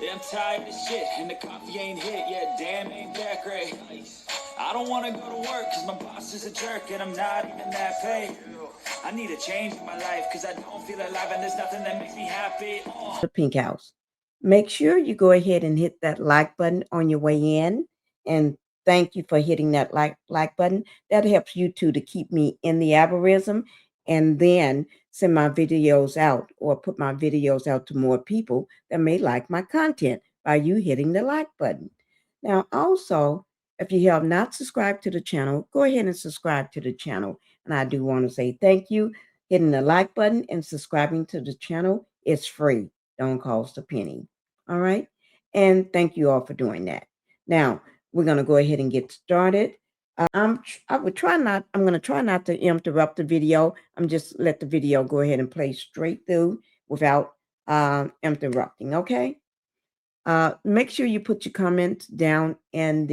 Yeah, I'm tired of shit, and the coffee ain't hit yet. Damn, ain't that great. I don't want to go to work, cause my boss is a jerk, and I'm not even that paid. I need a change in my life, cause I don't feel alive, and there's nothing that makes me happy. The Pink House. Make sure you go ahead and hit that like button on your way in. And thank you for hitting that like button. That helps YouTube to keep me in the algorithm and then send my videos out or put my videos out to more people that may like my content by you hitting the like button. Now, also, if you have not subscribed to the channel, go ahead and subscribe to the channel. And I do want to say thank you. Hitting the like button and subscribing to the channel is free. Don't cost a penny. All right. And thank you all for doing that. Now, we're going to go ahead and get started. I'm going to try not to interrupt the video. I'm just let the video go ahead and play straight through without interrupting. Okay. Make sure you put your comments down and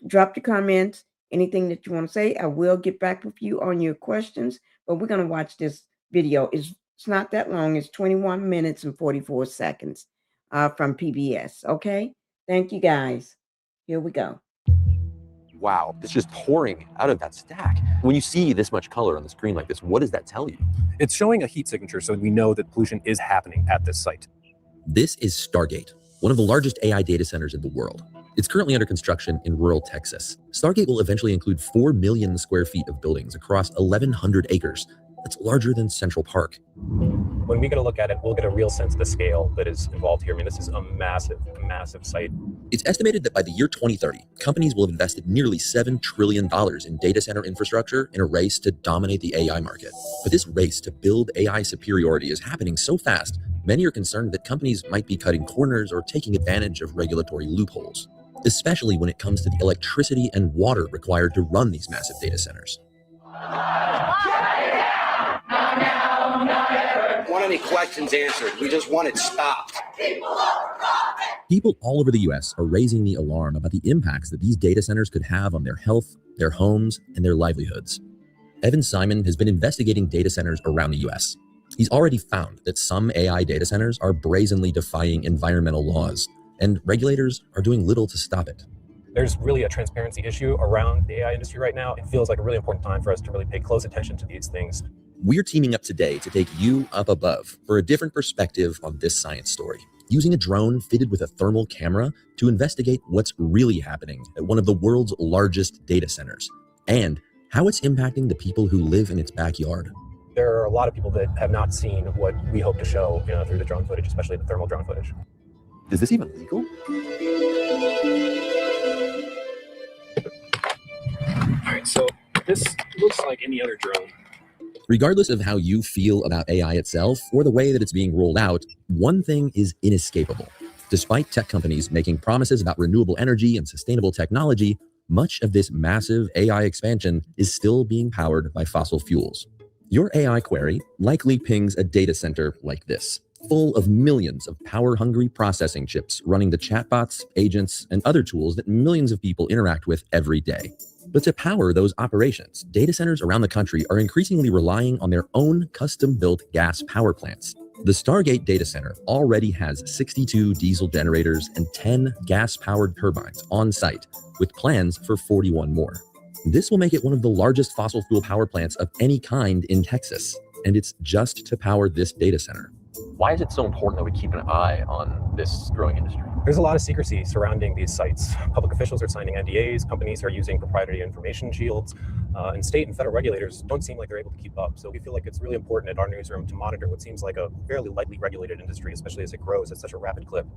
drop your comments, anything that you want to say. I will get back with you on your questions, but we're going to watch this video. It's not that long. It's 21 minutes and 44 seconds from PBS. Okay. Thank you guys. Here we go. Wow, it's just pouring out of that stack. When you see this much color on the screen like this, what does that tell you? It's showing a heat signature, so we know that pollution is happening at this site. This is Stargate, one of the largest AI data centers in the world. It's currently under construction in rural Texas. Stargate will eventually include 4 million square feet of buildings across 1,100 acres. That's larger than Central Park. When we get a look at it, we'll get a real sense of the scale that is involved here. I mean, this is a massive site. It's estimated that by the year 2030, companies will have invested nearly $7 trillion in data center infrastructure in a race to dominate the AI market. But this race to build AI superiority is happening so fast, many are concerned that companies might be cutting corners or taking advantage of regulatory loopholes, especially when it comes to the electricity and water required to run these massive data centers. Want any questions answered. We just want it stopped. People all over the US are raising the alarm about the impacts that these data centers could have on their health, their homes, and their livelihoods. Evan Simon has been investigating data centers around the US. He's already found that some AI data centers are brazenly defying environmental laws, and regulators are doing little to stop it. There's really a transparency issue around the AI industry right now. It feels like a really important time for us to really pay close attention to these things. We're teaming up today to take you up above for a different perspective on this science story, using a drone fitted with a thermal camera to investigate what's really happening at one of the world's largest data centers and how it's impacting the people who live in its backyard. There are a lot of people that have not seen what we hope to show, through the drone footage, especially the thermal drone footage. Is this even legal? All right, so this looks like any other drone. Regardless of how you feel about AI itself or the way that it's being rolled out, one thing is inescapable. Despite tech companies making promises about renewable energy and sustainable technology, much of this massive AI expansion is still being powered by fossil fuels. Your AI query likely pings a data center like this, full of millions of power-hungry processing chips running the chatbots, agents, and other tools that millions of people interact with every day. But to power those operations, data centers around the country are increasingly relying on their own custom-built gas power plants. The Stargate data center already has 62 diesel generators and 10 gas-powered turbines on site, with plans for 41 more. This will make it one of the largest fossil fuel power plants of any kind in Texas, and it's just to power this data center. Why is it so important that we keep an eye on this growing industry? There's a lot of secrecy surrounding these sites. Public officials are signing NDAs, companies are using proprietary information shields, and state and federal regulators don't seem like they're able to keep up. So we feel like it's really important at our newsroom to monitor what seems like a fairly lightly regulated industry, especially as it grows at such a rapid clip.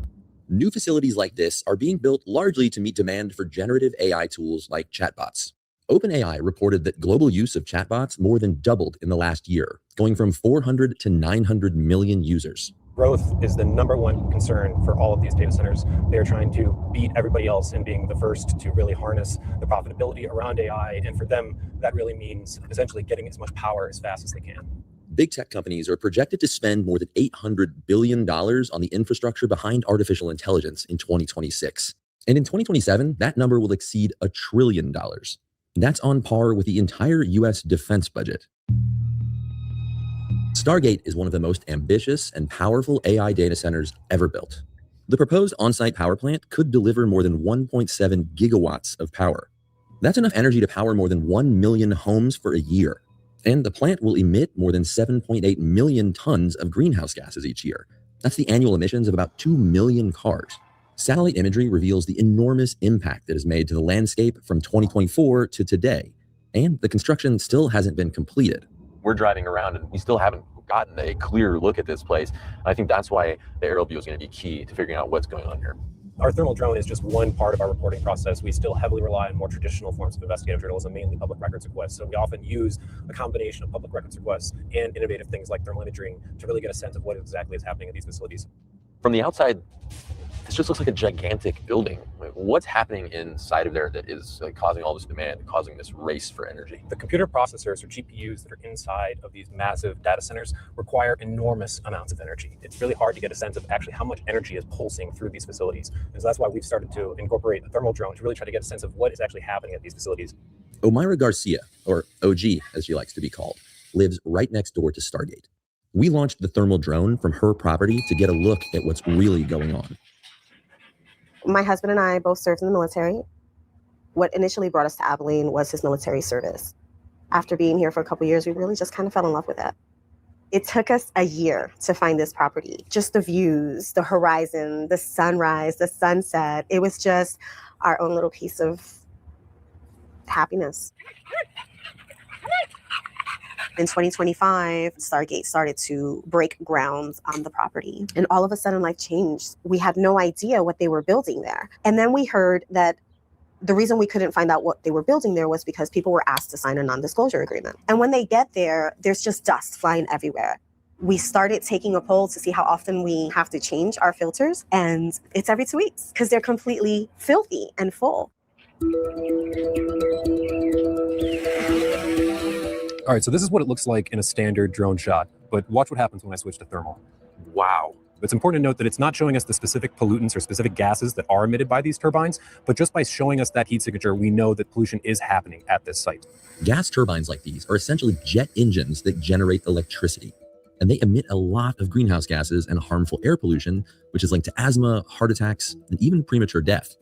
New facilities like this are being built largely to meet demand for generative AI tools like chatbots. OpenAI reported that global use of chatbots more than doubled in the last year, going from 400 to 900 million users. Growth is the #1 concern for all of these data centers. They're trying to beat everybody else in being the first to really harness the profitability around AI. And for them, that really means essentially getting as much power as fast as they can. Big tech companies are projected to spend more than $800 billion on the infrastructure behind artificial intelligence in 2026. And in 2027, that number will exceed $1 trillion. That's on par with the entire US defense budget. Stargate is one of the most ambitious and powerful AI data centers ever built. The proposed on-site power plant could deliver more than 1.7 gigawatts of power. That's enough energy to power more than 1 million homes for a year. And the plant will emit more than 7.8 million tons of greenhouse gases each year. That's the annual emissions of about 2 million cars. Satellite imagery reveals the enormous impact it has made to the landscape from 2024 to today. And the construction still hasn't been completed. We're driving around and we still haven't gotten a clear look at this place. I think that's why the aerial view is going to be key to figuring out what's going on here. Our thermal drone is just one part of our reporting process. We still heavily rely on more traditional forms of investigative journalism, mainly public records requests. So we often use a combination of public records requests and innovative things like thermal imaging to really get a sense of what exactly is happening at these facilities. From the outside, this just looks like a gigantic building. What's happening inside of there that is causing all this demand, causing this race for energy? The computer processors or GPUs that are inside of these massive data centers require enormous amounts of energy. It's really hard to get a sense of actually how much energy is pulsing through these facilities. And so that's why we've started to incorporate a thermal drone to really try to get a sense of what is actually happening at these facilities. Omaira Garcia, or OG as she likes to be called, lives right next door to Stargate. We launched the thermal drone from her property to get a look at what's really going on. My husband and I both served in the military. What initially brought us to Abilene was his military service. After being here for a couple of years, we really just kind of fell in love with it. It took us a year to find this property. Just the views, the horizon, the sunrise, the sunset. It was just our own little piece of happiness. In 2025, Stargate started to break ground on the property. And all of a sudden, life changed. We had no idea what they were building there. And then we heard that the reason we couldn't find out what they were building there was because people were asked to sign a non-disclosure agreement. And when they get there, there's just dust flying everywhere. We started taking a poll to see how often we have to change our filters. And it's every 2 weeks because they're completely filthy and full. All right, so this is what it looks like in a standard drone shot, but watch what happens when I switch to thermal. Wow. It's important to note that it's not showing us the specific pollutants or specific gases that are emitted by these turbines, but just by showing us that heat signature, we know that pollution is happening at this site. Gas turbines like these are essentially jet engines that generate electricity, and they emit a lot of greenhouse gases and harmful air pollution, which is linked to asthma, heart attacks, and even premature death.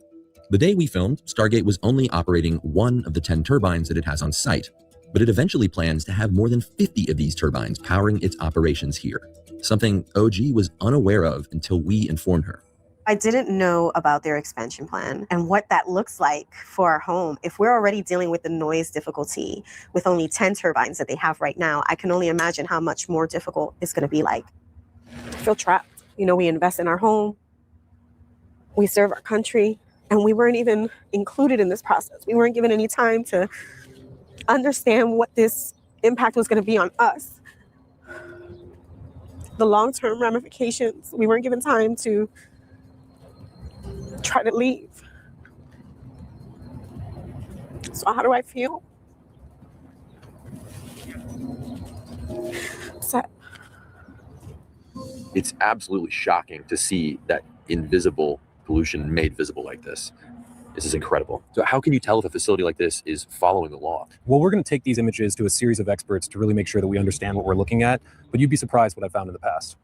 The day we filmed, Stargate was only operating one of the 10 turbines that it has on site, but it eventually plans to have more than 50 of these turbines powering its operations here, something OG was unaware of until we informed her. I didn't know about their expansion plan and what that looks like for our home. If we're already dealing with the noise difficulty with only 10 turbines that they have right now, I can only imagine how much more difficult it's going to be like. I feel trapped. You know, we invest in our home, we serve our country, and we weren't even included in this process. We weren't given any time to understand what this impact was going to be on us. The long-term ramifications, we weren't given time to try to leave. So how do I feel? Sad. It's absolutely shocking to see that invisible pollution made visible like this. This is incredible. So how can you tell if a facility like this is following the law? Well, we're going to take these images to a series of experts to really make sure that we understand what we're looking at, but you'd be surprised what I found in the past.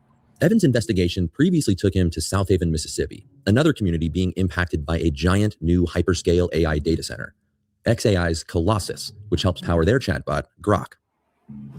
Evan's investigation previously took him to South Haven, Mississippi, another community being impacted by a giant new hyperscale AI data center, xAI's Colossus, which helps power their chatbot, Grok.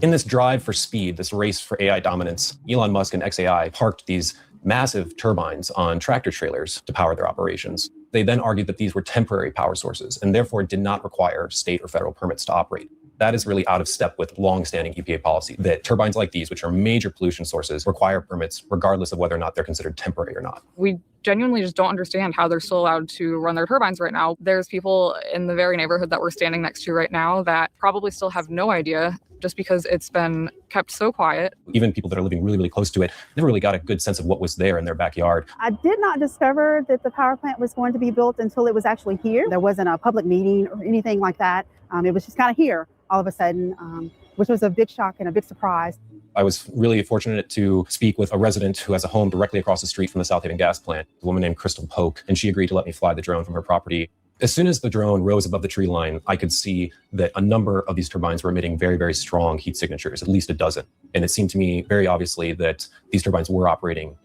In this drive for speed, this race for AI dominance, Elon Musk and xAI parked these massive turbines on tractor trailers to power their operations. They then argued that these were temporary power sources and therefore did not require state or federal permits to operate. That is really out of step with long-standing EPA policy that turbines like these, which are major pollution sources, require permits regardless of whether or not they're considered temporary or not. We genuinely just don't understand how they're still allowed to run their turbines right now. There's people in the very neighborhood that we're standing next to right now that probably still have no idea just because it's been kept so quiet. Even people that are living really, really close to it never really got a good sense of what was there in their backyard. I did not discover that the power plant was going to be built until it was actually here. There wasn't a public meeting or anything like that. It was just kind of here all of a sudden, which was a big shock and a big surprise. I was really fortunate to speak with a resident who has a home directly across the street from the South Haven gas plant, a woman named Crystal Polk, and she agreed to let me fly the drone from her property. As soon as the drone rose above the tree line, I could see that a number of these turbines were emitting very, very strong heat signatures, at least a dozen. And it seemed to me very obviously that these turbines were operating.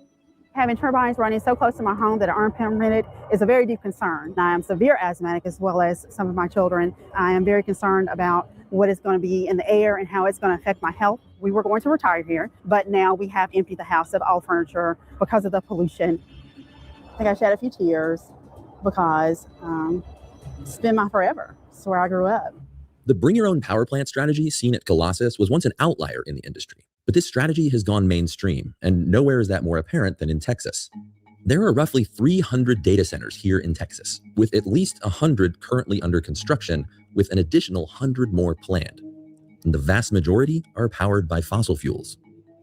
Having turbines running so close to my home that are unpermitted is a very deep concern. I am severe asthmatic as well as some of my children. I am very concerned about what is going to be in the air and how it's going to affect my health. We were going to retire here, but now we have emptied the house of all furniture because of the pollution. I think I shed a few tears because it's been my forever. It's where I grew up. The bring your own power plant strategy seen at Colossus was once an outlier in the industry, but this strategy has gone mainstream, and nowhere is that more apparent than in Texas. There are roughly 300 data centers here in Texas, with at least 100 currently under construction, with an additional 100 more planned. And the vast majority are powered by fossil fuels.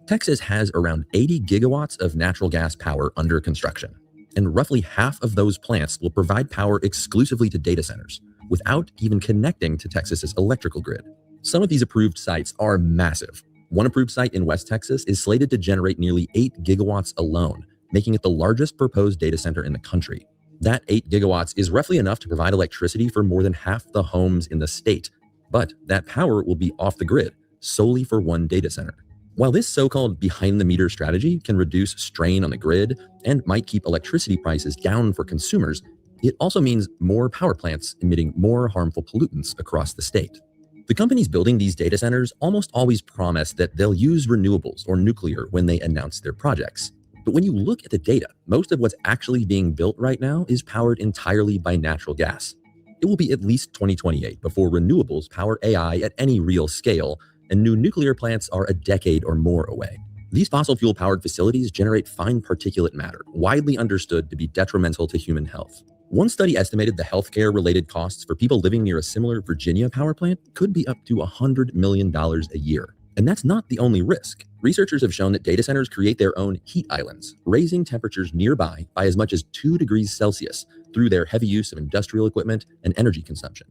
Texas has around 80 gigawatts of natural gas power under construction, and roughly half of those plants will provide power exclusively to data centers, without even connecting to Texas's electrical grid. Some of these approved sites are massive. One approved site in West Texas is slated to generate nearly 8 gigawatts alone, making it the largest proposed data center in the country. That 8 gigawatts is roughly enough to provide electricity for more than half the homes in the state, but that power will be off the grid, solely for one data center. While this so-called behind-the-meter strategy can reduce strain on the grid and might keep electricity prices down for consumers, it also means more power plants emitting more harmful pollutants across the state. The companies building these data centers almost always promise that they'll use renewables or nuclear when they announce their projects. But when you look at the data, most of what's actually being built right now is powered entirely by natural gas. It will be at least 2028 before renewables power AI at any real scale, and new nuclear plants are a decade or more away. These fossil fuel-powered facilities generate fine particulate matter, widely understood to be detrimental to human health. One study estimated the healthcare-related costs for people living near a similar Virginia power plant could be up to $100 million a year. And that's not the only risk. Researchers have shown that data centers create their own heat islands, raising temperatures nearby by as much as 2 degrees Celsius through their heavy use of industrial equipment and energy consumption.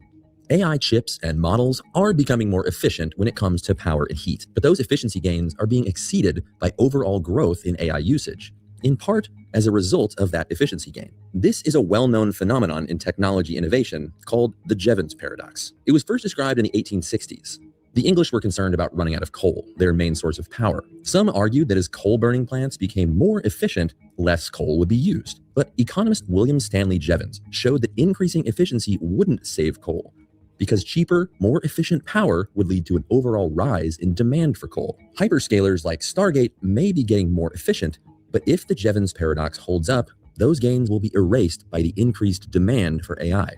AI chips and models are becoming more efficient when it comes to power and heat, but those efficiency gains are being exceeded by overall growth in AI usage, in part as a result of that efficiency gain. This is a well-known phenomenon in technology innovation called the Jevons paradox. It was first described in the 1860s. The English were concerned about running out of coal, their main source of power. Some argued that as coal-burning plants became more efficient, less coal would be used. But economist William Stanley Jevons showed that increasing efficiency wouldn't save coal, because cheaper, more efficient power would lead to an overall rise in demand for coal. Hyperscalers like Stargate may be getting more efficient, but if the Jevons paradox holds up, those gains will be erased by the increased demand for AI.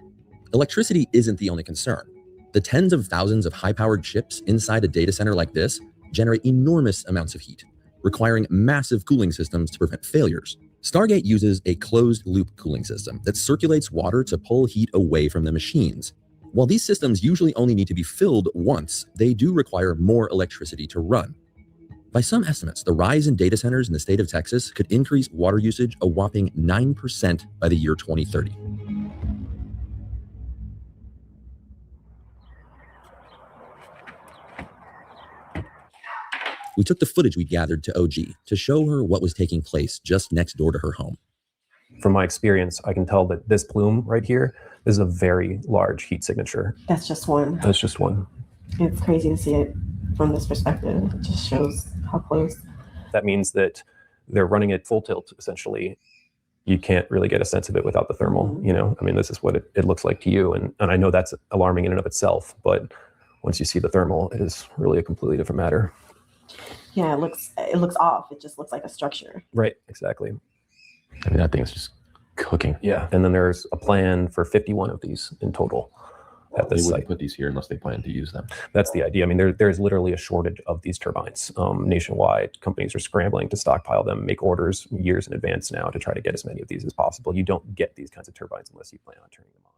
Electricity isn't the only concern. The tens of thousands of high-powered chips inside a data center like this generate enormous amounts of heat, requiring massive cooling systems to prevent failures. Stargate uses a closed-loop cooling system that circulates water to pull heat away from the machines. While these systems usually only need to be filled once, they do require more electricity to run. By some estimates, the rise in data centers in the state of Texas could increase water usage a whopping 9% by the year 2030. We took the footage we gathered to OG to show her what was taking place just next door to her home. From my experience, I can tell that this plume right here is a very large heat signature. That's just one. That's just one. It's crazy to see it from this perspective. It just shows how close. That means that they're running at full tilt, essentially. You can't really get a sense of it without the thermal, you know? I mean, this is what it looks like to you. And I know that's alarming in and of itself, but once you see the thermal, it is really a completely different matter. Yeah, it looks off. It just looks like a structure. Right, exactly. I mean, that thing is just cooking. Yeah, and then there's a plan for 51 of these in total at this They wouldn't site. put these here unless they plan to use them. That's the idea. I mean, there's literally a shortage of these turbines nationwide. Companies are scrambling to stockpile them, make orders years in advance now to try to get as many of these as possible. You don't get these kinds of turbines unless you plan on turning them on.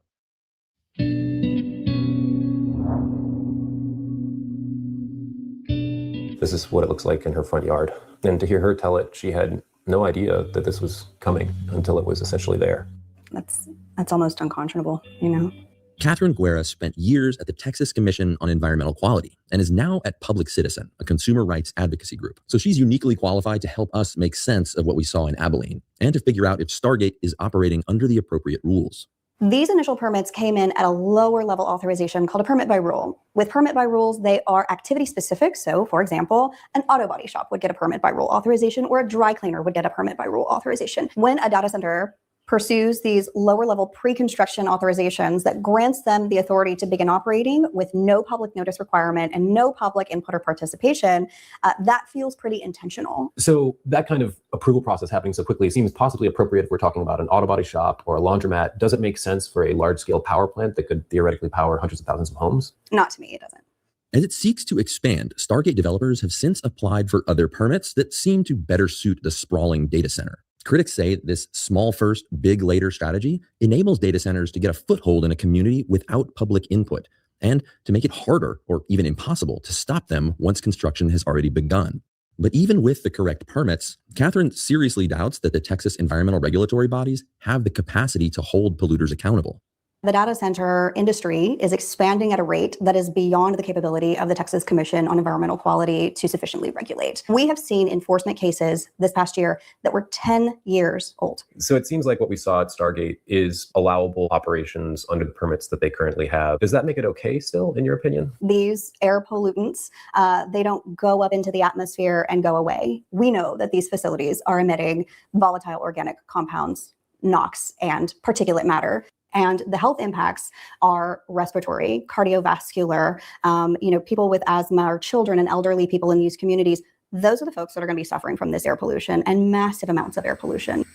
This is what it looks like in her front yard. And to hear her tell it, she had no idea that this was coming until it was essentially there. That's almost unconscionable, you know? Catherine Guerra spent years at the Texas Commission on Environmental Quality and is now at Public Citizen, a consumer rights advocacy group. So she's uniquely qualified to help us make sense of what we saw in Abilene and to figure out if Stargate is operating under the appropriate rules. These initial permits came in at a lower level authorization called a permit by rule. With permit by rules, they are activity specific. So, for example, an auto body shop would get a permit by rule authorization, or a dry cleaner would get a permit by rule authorization. When a data center pursues these lower level pre-construction authorizations that grants them the authority to begin operating with no public notice requirement and no public input or participation, that feels pretty intentional. So that kind of approval process happening so quickly seems possibly appropriate if we're talking about an auto body shop or a laundromat. Does it make sense for a large scale power plant that could theoretically power hundreds of thousands of homes? Not to me, it doesn't. As it seeks to expand, Stargate developers have since applied for other permits that seem to better suit the sprawling data center. Critics say this small first, big later strategy enables data centers to get a foothold in a community without public input, and to make it harder or even impossible to stop them once construction has already begun. But even with the correct permits, Catherine seriously doubts that the Texas environmental regulatory bodies have the capacity to hold polluters accountable. The data center industry is expanding at a rate that is beyond the capability of the Texas Commission on Environmental Quality to sufficiently regulate. We have seen enforcement cases this past year that were 10 years old. So it seems like what we saw at Stargate is allowable operations under the permits that they currently have. Does that make it okay still, in your opinion? These air pollutants, they don't go up into the atmosphere and go away. We know that these facilities are emitting volatile organic compounds, NOx, and particulate matter. And the health impacts are respiratory, cardiovascular, people with asthma or children and elderly people in these communities. Those are the folks that are going to be suffering from this air pollution and massive amounts of air pollution.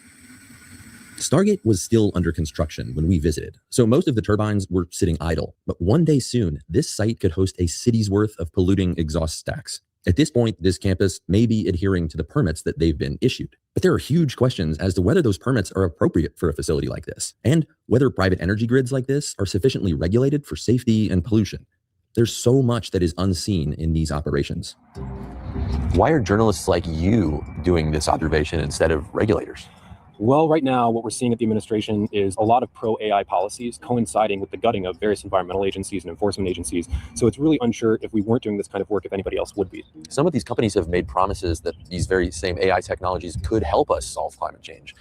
Stargate was still under construction when we visited, so most of the turbines were sitting idle. But one day soon, this site could host a city's worth of polluting exhaust stacks. At this point, this campus may be adhering to the permits that they've been issued. But there are huge questions as to whether those permits are appropriate for a facility like this, and whether private energy grids like this are sufficiently regulated for safety and pollution. There's so much that is unseen in these operations. Why are journalists like you doing this observation instead of regulators? Well, right now, what we're seeing at the administration is a lot of pro-AI policies coinciding with the gutting of various environmental agencies and enforcement agencies. So it's really unsure if we weren't doing this kind of work, if anybody else would be. Some of these companies have made promises that these very same AI technologies could help us solve climate change.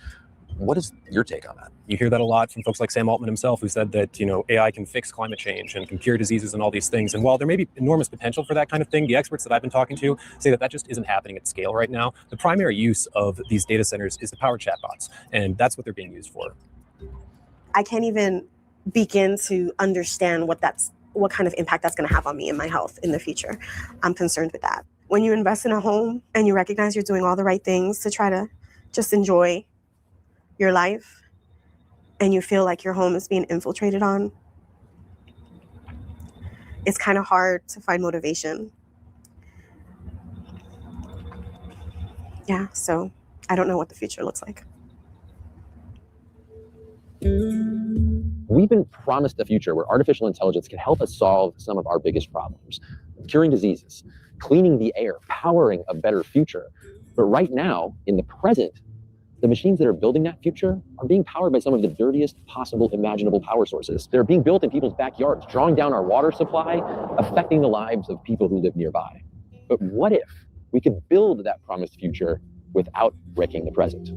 What is your take on that? You hear that a lot from folks like Sam Altman himself, who said that, AI can fix climate change and can cure diseases and all these things. And while there may be enormous potential for that kind of thing, the experts that I've been talking to say that just isn't happening at scale right now. The primary use of these data centers is to power chatbots, and that's what they're being used for. I can't even begin to understand what kind of impact that's going to have on me and my health in the future. I'm concerned with that. When you invest in a home and you recognize you're doing all the right things to try to just enjoy your life, and you feel like your home is being infiltrated on, it's kind of hard to find motivation. Yeah, so I don't know what the future looks like. We've been promised a future where artificial intelligence can help us solve some of our biggest problems, curing diseases, cleaning the air, powering a better future. But right now, in the present, the machines that are building that future are being powered by some of the dirtiest possible imaginable power sources. They're being built in people's backyards, drawing down our water supply, affecting the lives of people who live nearby. But what if we could build that promised future without wrecking the present?